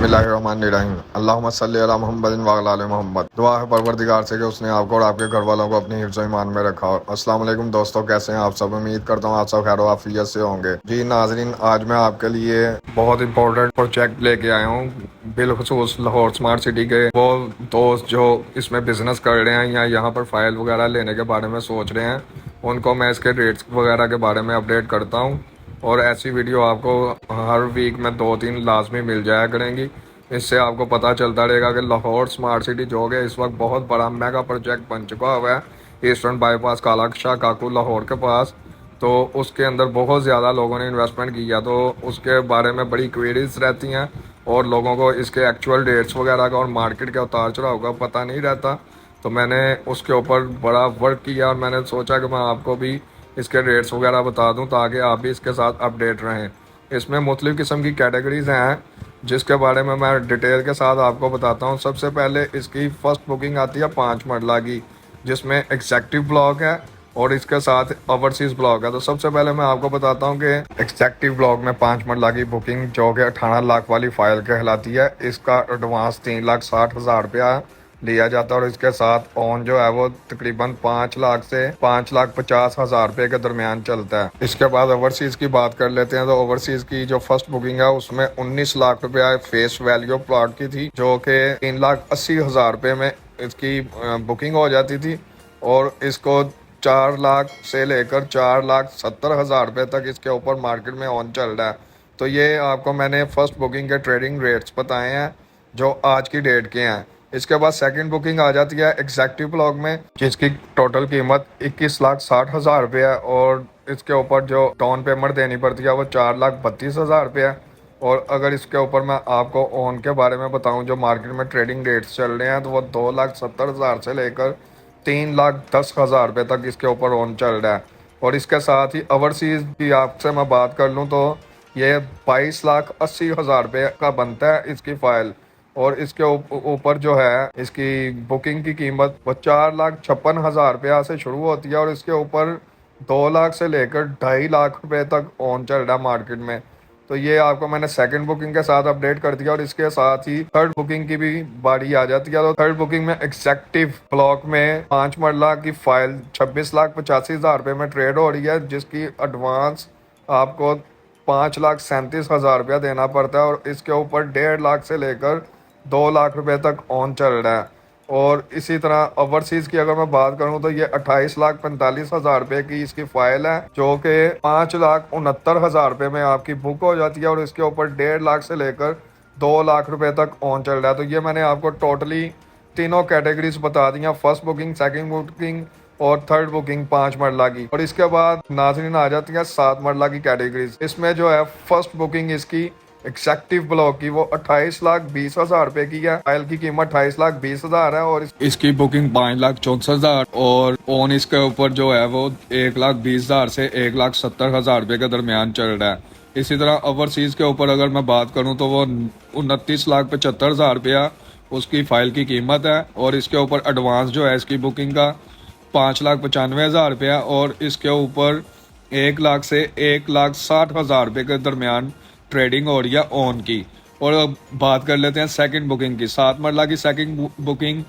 बिस्मिल्लाहिर्रहमानिर्रहीम। अल्लाहुम्मा सल्ली अला मुहम्मदिन व अला आलि मोहम्मद। दुआ है परवरदिगार से कि उसने आपको और आपके घर वालों को अपनी हिफ्ज़ ईमान में रखा हो। अस्सलाम वालेकुम दोस्तों, कैसे हैं आप सब? उम्मीद करता हूँ आप सब खैर आफियत से होंगे। जी नाज़रीन, आज मैं आपके लिए बहुत इंपॉर्टेंट प्रोजेक्ट लेके आया हूँ, बिलखुसूस लाहौर स्मार्ट सिटी के वो दोस्त जो इसमें बिजनेस कर रहे हैं या यहाँ पर फाइल वगैरह लेने के बारे में सोच रहे हैं, उनको मैं इसके रेट्स वगैरह के बारे में अपडेट करता हूँ। और ऐसी वीडियो आपको हर वीक में 2-3 लाजमी मिल जाया करेंगी। इससे आपको पता चलता रहेगा कि लाहौर स्मार्ट सिटी जो है इस वक्त बहुत बड़ा मेगा प्रोजेक्ट बन चुका हुआ है ईस्टर्न बाईपास काला शाह काकू लाहौर के पास। तो उसके अंदर बहुत ज़्यादा लोगों ने इन्वेस्टमेंट किया, तो उसके बारे में बड़ी क्वेरीज रहती हैं और लोगों को इसके एक्चुअल डेट्स वगैरह का और मार्केट के उतार चढ़ाव का पता नहीं रहता। तो मैंने उसके ऊपर बड़ा वर्क किया और मैंने सोचा कि मैं आपको भी इसके रेट्स वगैरह बता दूं ताकि आप भी इसके साथ अपडेट रहें। इसमें मुख्तलिफ़ किस्म की कैटेगरीज़ हैं जिसके बारे में मैं डिटेल के साथ आपको बताता हूं। सबसे पहले इसकी फ़र्स्ट बुकिंग आती है 5 मरला की, जिसमें एग्जेक्टिव ब्लॉक है और इसके साथ ओवरसीज़ ब्लॉक है। तो सबसे पहले मैं आपको बताता हूं कि एग्जेक्टिव ब्लॉक में 5 मरला की बुकिंग जो कि 18 लाख वाली फ़ाइल कहलाती है, इसका एडवांस 3,60,000 रुपया लिया जाता है और इसके साथ ऑन जो है वो तकरीबन 5 लाख से 5,50,000 रुपये के दरमियान चलता है। इसके बाद ओवरसीज़ की बात कर लेते हैं। तो ओवरसीज़ की जो फर्स्ट बुकिंग है उसमें 19 लाख रुपया फेस वैल्यू प्लॉट की थी, जो कि 3,80,000 रुपये में इसकी बुकिंग हो जाती थी और इसको 4 लाख से लेकर 4,70,000 रुपये तक इसके ऊपर मार्केट में ऑन चल रहा है। तो ये आपको मैंने फर्स्ट बुकिंग के ट्रेडिंग रेट्स बताए हैं जो आज की डेट के हैं। इसके बाद सेकंड बुकिंग आ जाती है एग्जेक्टिव ब्लॉक में, जिसकी टोटल कीमत 21,60,000 रुपये है और इसके ऊपर जो डाउन पेमेंट देनी पड़ती है वो 4,32,000 रुपये है। और अगर इसके ऊपर मैं आपको ऑन के बारे में बताऊं जो मार्केट में ट्रेडिंग रेट्स चल रहे हैं, तो वो 2,70,000 से लेकर 3,10,000 रुपये तक इसके ऊपर ऑन चल रहा है। और इसके साथ ही ओवरसीज़ की आपसे मैं बात कर लूँ तो ये 22,80,000 रुपये का बनता है इसकी फ़ाइल। और इसके ऊपर जो है इसकी बुकिंग की कीमत वो 4,56,000 रुपया से शुरू होती है और इसके ऊपर 2 लाख से लेकर 2.5 लाख रुपए तक ऑन चल रहा है मार्केट में। तो ये आपको मैंने सेकंड बुकिंग के साथ अपडेट कर दिया और इसके साथ ही थर्ड बुकिंग की भी बारी आ जाती है। तो थर्ड बुकिंग में एग्जेक्टिव ब्लॉक में 5 मरला की फाइल 26,85,000 रुपये में ट्रेड हो रही है, जिसकी एडवांस आपको 5,37,000 रुपया देना पड़ता है और इसके ऊपर 1.5 लाख से लेकर 2 लाख रुपए तक ऑन चल रहा है। और इसी तरह ओवरसीज़ की अगर मैं बात करूं तो ये 28,45,000 रुपये की इसकी फाइल है, जो कि 5,69,000 रुपये में आपकी बुक हो जाती है और इसके ऊपर 1.5 लाख से लेकर 2 लाख रुपए तक ऑन चल रहा है। तो ये मैंने आपको टोटली तीनों कैटेगरीज बता दी हैं, फर्स्ट बुकिंग, सेकंड बुकिंग और थर्ड बुकिंग 5 मरला की। और इसके बाद नाज़रीन आ जाती है 7 मरला की कैटेगरीज। इसमें जो है फर्स्ट बुकिंग इसकी एग्जेक्टिव ब्लॉक की वो 28,20,000 रुपए की है। फाइल की कीमत 28,20,000 है और इसकी बुकिंग 5,64,000 और ऑन इसके ऊपर जो है वो 1,20,000 से 1,70,000 रुपए के दरमियान चल रहा है। इसी तरह ओवरसीज के ऊपर अगर मैं बात करूं तो वो 29,75,000 रुपया उसकी फाइल की कीमत है और इसके ऊपर एडवांस जो है इसकी बुकिंग का 5,95,000 रुपया और इसके ऊपर 1 लाख से 1,60,000 रुपये के दरमियान ट्रेडिंग हो रही है ऑन की। और अब बात कर लेते हैं सेकंड बुकिंग की। 7 मरला की सेकंड बुकिंग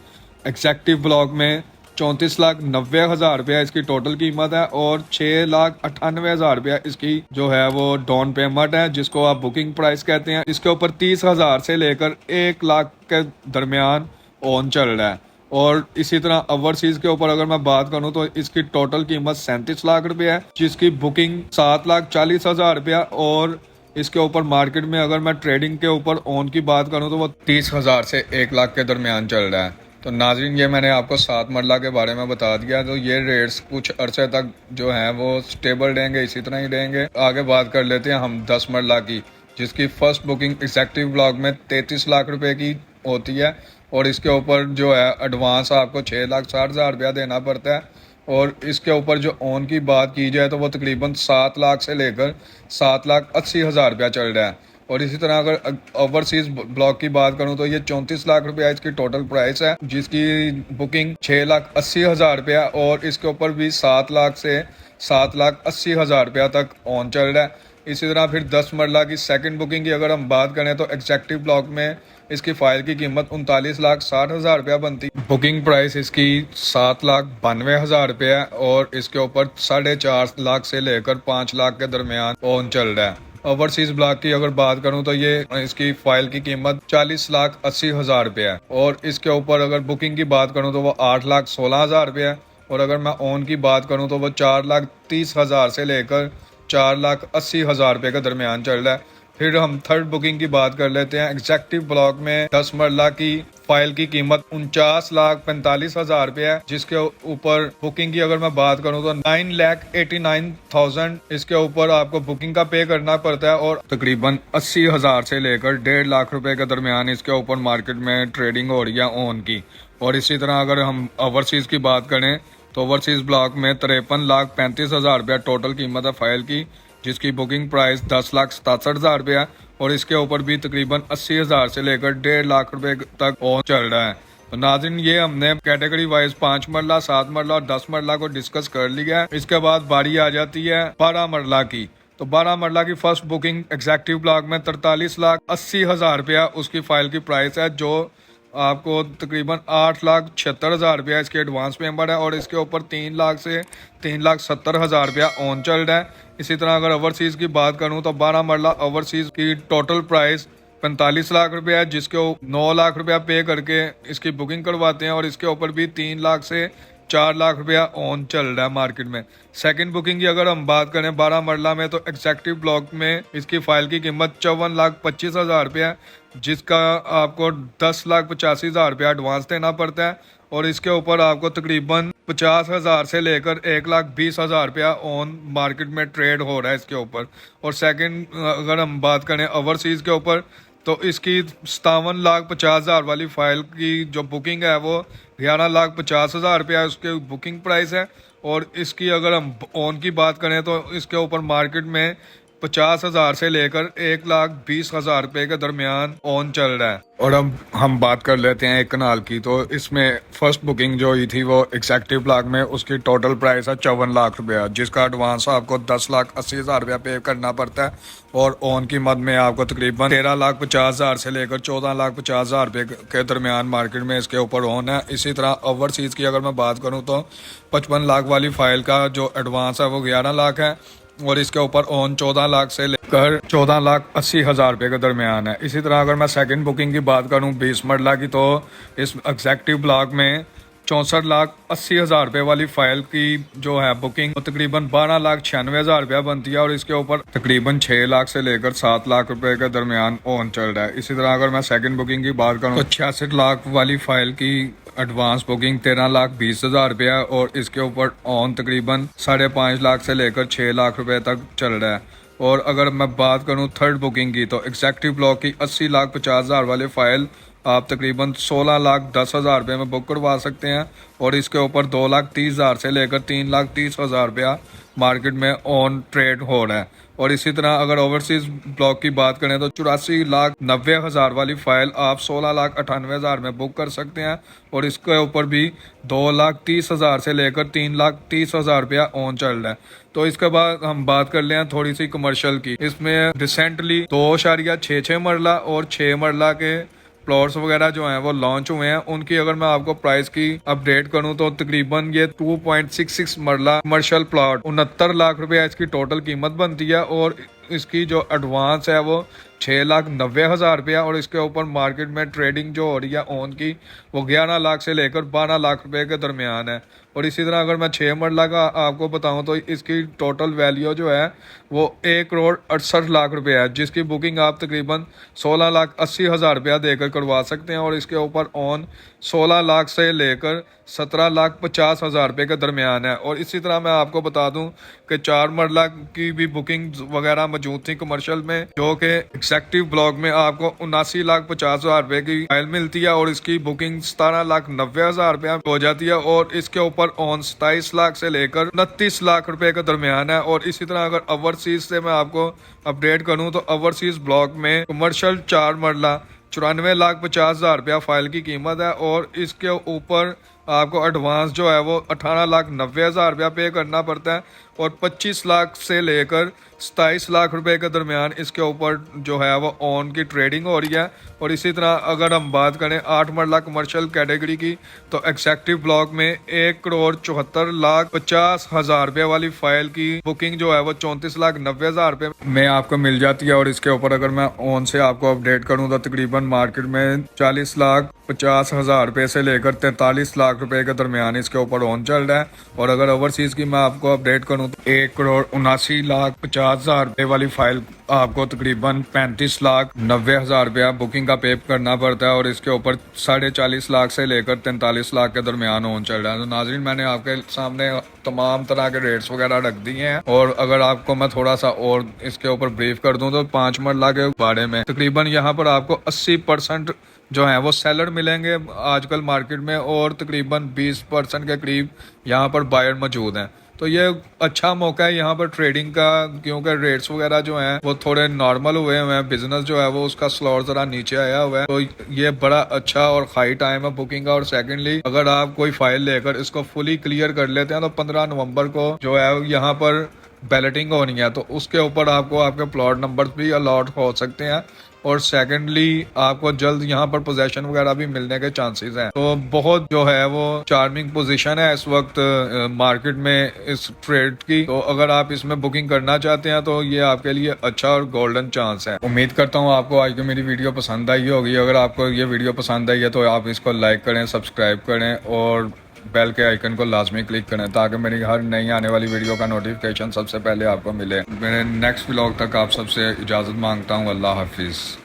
एग्जेक्टिव ब्लॉक में 34,90,000 रुपया इसकी टोटल कीमत है और 6,98,000 रुपया इसकी जो है वो डाउन पेमेंट है, जिसको आप बुकिंग प्राइस कहते हैं। इसके ऊपर 30,000 से लेकर 1 लाख के दरमियान ऑन चल रहा है। और इसी तरह ओवरसीज के ऊपर अगर मैं बात करूं तो इसकी टोटल कीमत 37 लाख रुपया है, जिसकी बुकिंग 7,40,000 रुपया और इसके ऊपर मार्केट में अगर मैं ट्रेडिंग के ऊपर ऑन की बात करूं तो वो 30,000 से 1 लाख के दरमियान चल रहा है। तो नाज़रीन, ये मैंने आपको 7 मरला के बारे में बता दिया। तो ये रेट्स कुछ अरसे तक जो हैं वो स्टेबल रहेंगे, इसी तरह ही रहेंगे। आगे बात कर लेते हैं हम 10 मरला की, जिसकी फर्स्ट बुकिंग एग्जेक्टिव ब्लॉक में 33 लाख रुपए की होती है और इसके ऊपर जो है एडवांस आपको 6,60,000 रुपया देना पड़ता है। और इसके ऊपर जो ऑन की बात की जाए तो वो तकरीबन 7 लाख से लेकर 7,80,000 रुपया चल रहा है। और इसी तरह अगर ओवरसीज ब्लॉक की बात करूं तो ये 34 लाख रुपया इसकी टोटल प्राइस है, जिसकी बुकिंग 6,80,000 रुपया और इसके ऊपर भी 7 लाख से 7,80,000 रुपया तक ऑन चल रहा है। इसी तरह फिर 10 मरला की सेकंड बुकिंग की अगर हम बात करें तो एग्जेक्टिव ब्लॉक में इसकी फ़ाइल की कीमत 39,60,000 रुपया बनती है। बुकिंग प्राइस इसकी 7,92,000 रुपये है और इसके ऊपर 4.5 लाख से लेकर 5 लाख के दरमियान ओन चल रहा है। ओवरसीज ब्लॉक की अगर बात करूं तो ये इसकी फाइल की कीमत 40,80,000 रुपये है और इसके ऊपर अगर बुकिंग की बात करूं तो वो 8,16,000 रुपये है और अगर मैं ओन की बात करूं तो वो 4,30,000 से लेकर 4,80,000 रुपये के दरमियान चल रहा है। फिर हम थर्ड बुकिंग की बात कर लेते हैं। एग्जेक्टिव ब्लॉक में 10 मरला की फाइल की कीमत 49,45,000 रुपये है, जिसके ऊपर बुकिंग की अगर मैं बात करूं तो 9,89,000 इसके ऊपर आपको बुकिंग का पे करना पड़ता है और तकरीबन 80,000 से लेकर 1.5 लाख रुपए के दरमियान इसके ऊपर मार्केट में ट्रेडिंग हो रही है ओन की। और इसी तरह अगर हम ओवरसीज की बात करें तो ओवरसीज ब्लॉक में 53,35,000 रुपया टोटल कीमत है फाइल की, जिसकी बुकिंग प्राइस 10,67,000 रुपया है और इसके ऊपर भी तकरीबन 80,000 से लेकर 1.5 लाख रुपए तक और चल रहा है। तो नाज़रीन, ये हमने कैटेगरी वाइज 5 मरला, 7 मरला और 10 मरला को डिस्कस कर लिया है। इसके बाद बारी आ जाती है 12 मरला की। तो 12 मरला की फर्स्ट बुकिंग एग्जेक्टिव ब्लॉक में 43,80,000 रुपया उसकी फाइल की प्राइस है, जो आपको तकरीबन 8,76,000 रुपया इसके एडवांस पेमेंट है और इसके ऊपर 3 लाख से 3,70,000 रुपया ऑन चल रहा है। इसी तरह अगर ओवरसीज़ की बात करूं तो 12 मरला ओवरसीज़ की टोटल प्राइस 45 लाख रुपया है, जिसके 9 लाख रुपया पे करके इसकी बुकिंग करवाते हैं और इसके ऊपर भी 3 लाख से 4 लाख रुपया ऑन चल रहा है मार्केट में। सेकंड बुकिंग की अगर हम बात करें 12 मरला में तो एग्जेक्टिव ब्लॉक में इसकी फाइल की कीमत 54,25,000 रुपया है, जिसका आपको 10,85,000 रुपया एडवांस देना पड़ता है और इसके ऊपर आपको तकरीबन 50,000 से लेकर 1,20,000 रुपया ऑन मार्केट में ट्रेड हो रहा है इसके ऊपर। और सेकंड अगर हम बात करें ओवरसीज़ के ऊपर तो इसकी 57,50,000 वाली फाइल की जो बुकिंग है वो 11,50,000 रुपया उसके बुकिंग प्राइस है और इसकी अगर हम ऑन की बात करें तो इसके ऊपर मार्केट में 50,000 से लेकर 1,20,000 रुपए के दरमियान ऑन चल रहा है। और अब हम बात कर लेते हैं एक कनाल की। तो इसमें फर्स्ट बुकिंग जो हुई थी वो एग्जेक्टिव ब्लॉक में उसकी टोटल प्राइस है 54 लाख रुपया, जिसका एडवांस आपको 10,80,000 रुपया पे करना पड़ता है और ऑन की मद में आपको तकरीबन 13,50,000 से लेकर 14,50,000 रुपये के दरमियान मार्केट में इसके ऊपर ऑन है। इसी तरह ओवरसीज़ की अगर मैं बात करूँ तो 55 लाख वाली फाइल का जो एडवांस है वो 11 लाख है और इसके ऊपर ऑन 14 लाख से लेकर 14,80,000 रुपये के दरमियान है। इसी तरह अगर मैं सेकंड बुकिंग की बात करूं 20 मरला की तो इस एग्जेक्टिव ब्लॉक में 64,80,000 रुपये वाली फाइल की जो है बुकिंग तो तकरीबन 12,96,000 रुपया बनती है और इसके ऊपर तकरीबन 6 लाख से लेकर 7 लाख रुपए के दरमियान ऑन चल रहा है। इसी तरह अगर मैं सेकंड बुकिंग की बात करूं तो 66 लाख वाली फाइल की एडवांस बुकिंग 13,20,000 रुपया और इसके ऊपर ऑन तकरीबन 5.5 लाख से लेकर 6 लाख रुपए तक चल रहा है। और अगर मैं बात करूं थर्ड बुकिंग की तो एग्जेक्टिव ब्लॉक की 80,50,000 वाले फाइल आप तकरीबन 16,10,000 रुपये में बुक करवा सकते हैं और इसके ऊपर 2,30,000 से लेकर 3,30,000 रुपया मार्केट में ऑन ट्रेड हो रहा है। और इसी तरह अगर ओवरसीज ब्लॉक की बात करें तो 84,90,000 वाली फाइल आप 16,98,000 में बुक कर सकते हैं और इसके ऊपर भी 2,30,000 से लेकर 3,30,000 रुपया ऑन चल रहा है। तो इसके बाद हम बात कर लें थोड़ी सी कमर्शियल की। इसमें रिसेंटली 2.66 मरला और 6 मरला के प्लॉट्स वगैरह जो हैं वो लॉन्च हुए हैं। उनकी अगर मैं आपको प्राइस की अपडेट करूं तो तकरीबन ये 2.66 मरला कमर्शियल प्लॉट 69 लाख रुपया इसकी टोटल कीमत बनती है और इसकी जो एडवांस है वो 6,90,000 रुपया और इसके ऊपर मार्केट में ट्रेडिंग जो हो रही है ऑन की वो 11 लाख से लेकर 12 लाख रुपए के दरमियान है। और इसी तरह अगर मैं 6 मरला का आपको बताऊं तो इसकी टोटल वैल्यू जो है वो 1,68,00,000 रुपये है, जिसकी बुकिंग आप तकरीबन 16,80,000 रुपया देकर करवा सकते हैं और इसके ऊपर ऑन 16 लाख से लेकर 17,50,000 रुपये के दरमियान है। और इसी तरह मैं आपको बता दूं कि 4 मरला की भी बुकिंग वगैरह मौजूद थी कमर्शियल में, जो कि एग्जेक्टिव ब्लॉक में आपको 79,50,000 रुपये की फाइल मिलती है और इसकी बुकिंग 17,90,000 रुपया हो जाती है और इसके ऊपर ऑन 27 लाख से लेकर 29 लाख रुपए का दरमियान है। और इसी तरह अगर ओवरसीज से मैं आपको अपडेट करूं तो ओवरसीज ब्लॉक में कमर्शियल 4 मरला 94,50,000 रुपया फाइल की कीमत है और इसके ऊपर आपको एडवांस जो है वो 18,90,000 रुपया पे करना पड़ता है और 25 लाख से लेकर 27 लाख रुपए के दरमियान इसके ऊपर जो है वो ऑन की ट्रेडिंग हो रही है। और इसी तरह अगर हम बात करें 8 मरला कमर्शियल कैटेगरी की तो एग्जेक्टिव ब्लॉक में 1,74,50,000 रुपये वाली फाइल की बुकिंग जो है वो 34,90,000 रुपये में आपको मिल जाती है। और इसके ऊपर अगर मैं ऑन से आपको अपडेट करूं तो तकरीबन मार्केट में 40,50,000 रुपये से लेकर 43 लाख रुपए के दरमियान इसके ऊपर ऑन चल रहा है। और अगर ओवरसीज की मैं आपको अपडेट करूं तो 1,79,50,000 रुपये वाली फाइल आपको तकरीबन 35,90,000 रुपया बुकिंग का पे करना पड़ता है। और इसके ऊपर 40.5 लाख से लेकर 43 लाख के दरमियान ऑन चल रहा है। तो नाजरीन, मैंने आपके सामने तमाम तरह के रेट्स वगैरह रख दिए हैं। और अगर आपको मैं थोड़ा सा और इसके ऊपर ब्रीफ कर दूं तो 5 मरला के बारे में तकरीबन यहाँ पर आपको 80% जो है वो सेलर मिलेंगे आजकल मार्केट में और तकरीबन 20% के करीब यहाँ पर बायर मौजूद हैं। तो ये अच्छा मौका है यहाँ पर ट्रेडिंग का, क्योंकि रेट्स वगैरह जो हैं वो थोड़े नॉर्मल हुए हैं। बिजनेस जो है वो उसका स्लॉट जरा नीचे आया हुआ है, तो ये बड़ा अच्छा और हाई टाइम है बुकिंग का। और सेकेंडली अगर आप कोई फाइल लेकर इसको फुली क्लियर कर लेते हैं तो 15 नवंबर को जो है यहाँ पर बैलेटिंग होनी है, तो उसके ऊपर आपको आपके प्लॉट नंबर भी अलॉट हो सकते हैं। और सेकेंडली आपको जल्द यहाँ पर पोजीशन वगैरह भी मिलने के चांसेस हैं। तो बहुत जो है वो चार्मिंग पोजीशन है इस वक्त मार्केट में इस ट्रेड की। तो अगर आप इसमें बुकिंग करना चाहते हैं तो ये आपके लिए अच्छा और गोल्डन चांस है। उम्मीद करता हूँ आपको आज की मेरी वीडियो पसंद आई होगी। अगर आपको ये वीडियो पसंद आई है तो आप इसको लाइक करें, सब्सक्राइब करें और बेल के आइकन को लाजमी क्लिक करें ताकि मेरी हर नई आने वाली वीडियो का नोटिफिकेशन सबसे पहले आपको मिले। मेरे नेक्स्ट व्लॉग तक आप सबसे इजाज़त मांगता हूँ। अल्लाह हाफिज़।